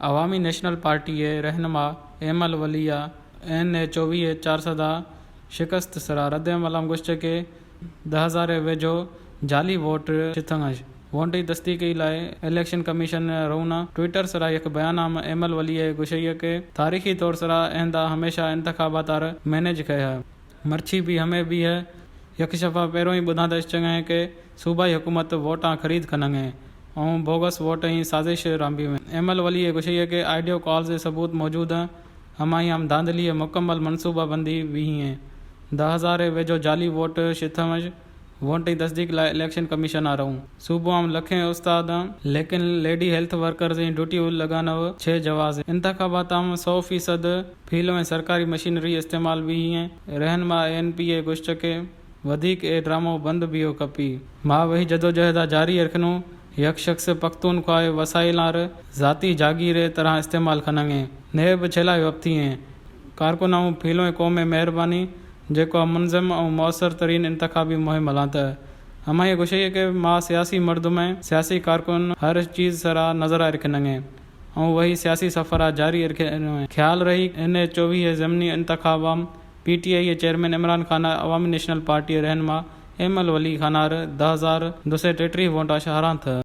अवामी national party रहनुमा Emil वलिया NA 24 शिकस्त सरा रद्दमलाम गुश्त के 10,000 वेझो जाली वोट शिथंगश वोट जी तस्दीकी लाइ इलेक्शन कमीशन रऊना ट्विटर सरा एक बयान एमल वली गुशैया के तारीखी तौर सरा एंदा हमेशा इंतखाबात मैनेज कया मर्छी भी हमें भी है यक शफ़ा पहिरों ही ॿुधा त चङा के सूबाई हुकूमत वोटां ख़रीद कनंगे और बोगस वोट ही साजिश रांबी में एमल वली गुशैया के आइडियो कॉल से सबूत मौजूद हैं हमारी हम धांधली मुकम्मल मनसूबा बंदी भी हैं 10,000 वेझो जाली वोट शिथमज वोट की तस्दीक लाइ इलेक्शन कमीशन आ रहूं सुबह हम लखें उस्ताद लेकिन लेडी हेल्थ वर्कर्स जी ड्यूटी लगाना 6 जवाज इंतखाबात 100% फील्ड में सरकारी मशीनरी इस्तेमाल भी हैं रहनमा NPA गुश्त के वधिक ड्रामो बंद भी हो कपी मां वही जदोजहद जारी रखनू यक शख्स पख्तूनख्वा वसाइल ज़ाती जागीर तरह इस्तेमाल करेंगे नेब छेला वक्ती हैं कारकुनाओं फीलों कौम में मेहरबानी जेको मुनज़म और मौसर तरीन इंतखाबी मुहिम हलात हमारी गुशे के माँ सियासी मर्द में सियासी कारकुन हर चीज़ सरा नजर रखेंगे और वही सियासी सफ़रा जारी रखे ख्याल रही NA 24 ज़मनी इंतखाबाम PTI chairman Imran Khan अवामी नेशनल पार्टी रहनुमा एमल वली खानार 10,233 वोटा शहरां था।